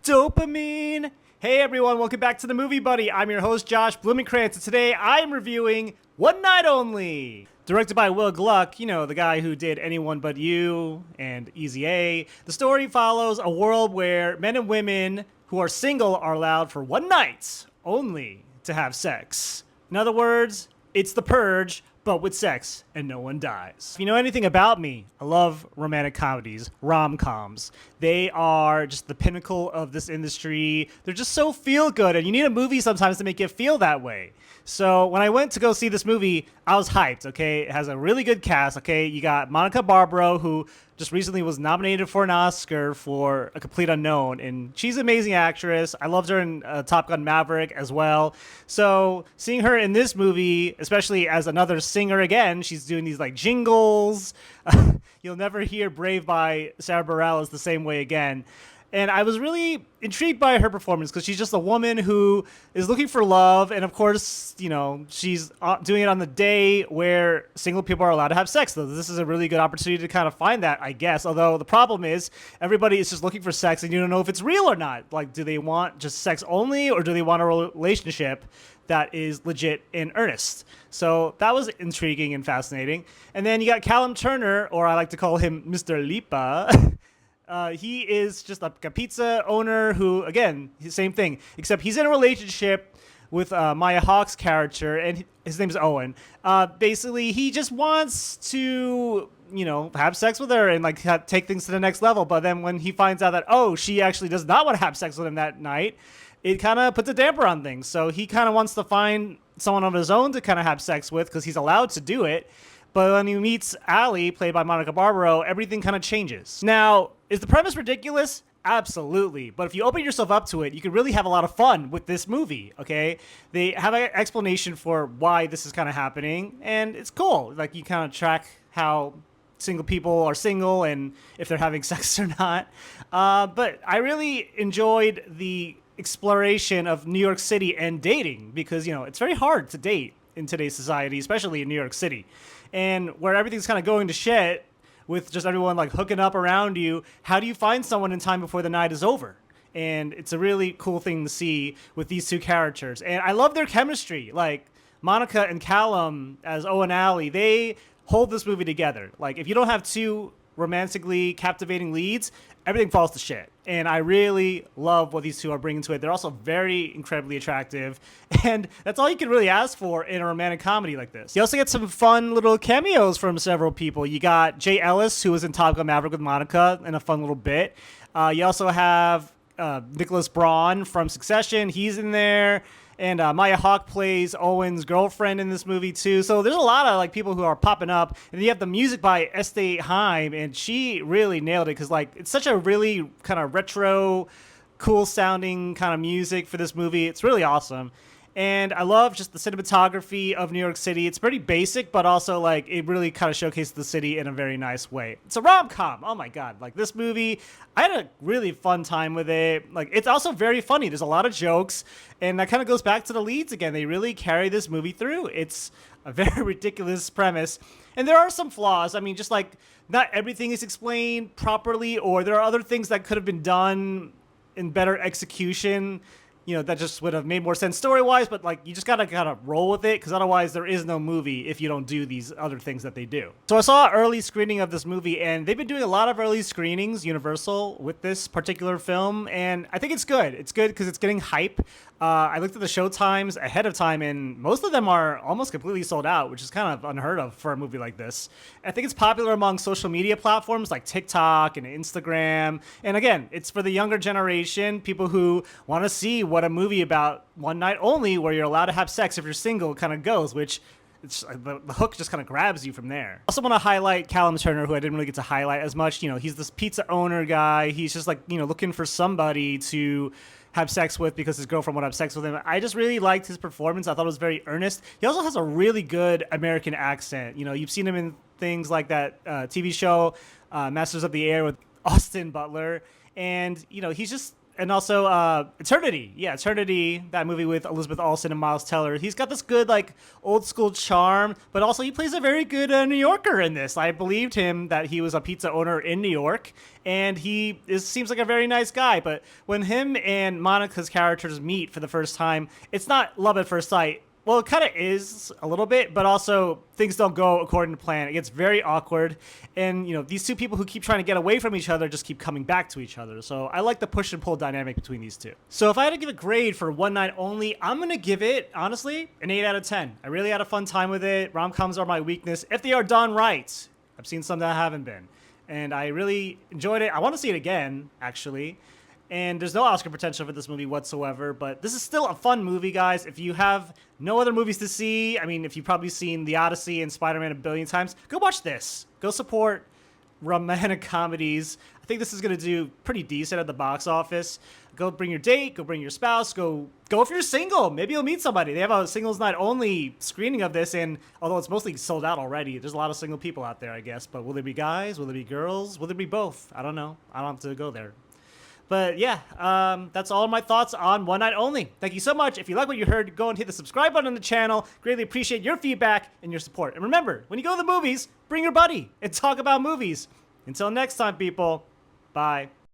Dopamine! Hey everyone, welcome back to the Movie Buddy. I'm your host Josh Blumenkrantz, and today I'm reviewing One Night Only. Directed by Will Gluck, you know, the guy who did Anyone But You and Easy A. The story follows a world where men and women who are single are allowed for one night only to have sex. In other words, it's The Purge, but with sex, and no one dies. If you know anything about me, I love romantic comedies, rom-coms. They are just the pinnacle of this industry. They're just so feel-good, and you need a movie sometimes to make you feel that way. So when I went to go see this movie, I was hyped, okay? It has a really good cast, okay? You got Monica Barbaro, who just recently was nominated for an Oscar for A Complete Unknown, and she's an amazing actress. I loved her in Top Gun Maverick as well. So seeing her in this movie, especially as another singer again, she's doing these like jingles. You'll never hear Brave by Sarah Bareilles the same way again. And I was really intrigued by her performance because she's just a woman who is looking for love. And of course, you know, she's doing it on the day where single people are allowed to have sex. So this is a really good opportunity to kind of find that, I guess. Although the problem is everybody is just looking for sex and you don't know if it's real or not. Like, do they want just sex only or do they want a relationship that is legit and earnest? So that was intriguing and fascinating. And then you got Callum Turner, or I like to call him Mr. Lipa. He is just like a pizza owner who, again, same thing, except he's in a relationship with Maya Hawke's character, and his name is Owen. Basically, he just wants to, you know, have sex with her and like take things to the next level. But then when he finds out that, oh, she actually does not want to have sex with him that night, it kind of puts a damper on things. So he kind of wants to find someone of his own to kind of have sex with because he's allowed to do it. But when he meets Allie, played by Monica Barbaro, everything kind of changes. Now, is the premise ridiculous? Absolutely. But if you open yourself up to it, you can really have a lot of fun with this movie, okay? They have an explanation for why this is kind of happening, and it's cool. Like, you kind of track how single people are single and if they're having sex or not. But I really enjoyed the exploration of New York City and dating because, you know, it's very hard to date in today's society, especially in New York City. And where everything's kind of going to shit with just everyone like hooking up around you, how do you find someone in time before the night is over? And it's a really cool thing to see with these two characters. And I love their chemistry. Like Monica and Callum as Owen and Allie, they hold this movie together. Like if you don't have two romantically captivating leads, everything falls to shit. And I really love what these two are bringing to it. They're also very incredibly attractive. And that's all you can really ask for in a romantic comedy like this. You also get some fun little cameos from several people. You got Jay Ellis, who was in Top Gun Maverick with Monica in a fun little bit. You also have Nicholas Braun from Succession. He's in there. And Maya Hawke plays Owen's girlfriend in this movie too. So there's a lot of like people who are popping up. And then you have the music by Este Haim, and she really nailed it because like it's such a really kind of retro, cool sounding kind of music for this movie. It's really awesome. And I love just the cinematography of New York City. It's pretty basic, but also like it really kind of showcases the city in a very nice way. It's a rom-com. Oh my God. Like this movie, I had a really fun time with it. Like it's also very funny. There's a lot of jokes, and that kind of goes back to the leads again. They really carry this movie through. It's a very ridiculous premise. And there are some flaws. I mean, just like not everything is explained properly, or there are other things that could have been done in better execution, you know, that just would have made more sense story-wise, but like you just gotta kind of roll with it because otherwise there is no movie if you don't do these other things that they do. So I saw an early screening of this movie, and they've been doing a lot of early screenings, Universal, with this particular film, and I think it's good. It's good because it's getting hype. I looked at the show times ahead of time, and most of them are almost completely sold out, which is kind of unheard of for a movie like this. I think it's popular among social media platforms like TikTok and Instagram. And again, it's for the younger generation, people who want to see what a movie about one night only where you're allowed to have sex if you're single kind of goes, which it's, the hook just kind of grabs you from there. I also want to highlight Callum Turner, who I didn't really get to highlight as much. You know, he's this pizza owner guy. He's just like, you know, looking for somebody to have sex with because his girlfriend would have sex with him. I just really liked his performance. I thought it was very earnest. He also has a really good American accent. You know, you've seen him in things like that TV show, Masters of the Air with Austin Butler. And, you know, he's just And also Eternity. Yeah, Eternity, that movie with Elizabeth Olsen and Miles Teller. He's got this good, like, old school charm, but also he plays a very good New Yorker in this. I believed him that he was a pizza owner in New York, and seems like a very nice guy. But when him and Monica's characters meet for the first time, it's not love at first sight. Well, it kind of is a little bit, but also things don't go according to plan. It gets very awkward. And, these two people who keep trying to get away from each other just keep coming back to each other. So I like the push and pull dynamic between these two. So if I had to give a grade for One Night Only, I'm going to give it, honestly, an 8 out of 10. I really had a fun time with it. Rom-coms are my weakness if they are done right. I've seen some that haven't been. And I really enjoyed it. I want to see it again, actually. And there's no Oscar potential for this movie whatsoever, but this is still a fun movie, guys. If you have no other movies to see, I mean, if you've probably seen The Odyssey and Spider-Man a billion times, go watch this. Go support romantic comedies. I think this is going to do pretty decent at the box office. Go bring your date, go bring your spouse, go if you're single. Maybe you'll meet somebody. They have a singles night only screening of this, and although it's mostly sold out already, there's a lot of single people out there, I guess. But will there be guys? Will there be girls? Will there be both? I don't know. I don't have to go there. But yeah, that's all my thoughts on One Night Only. Thank you so much. If you like what you heard, go and hit the subscribe button on the channel. Greatly appreciate your feedback and your support. And remember, when you go to the movies, bring your buddy and talk about movies. Until next time, people, bye.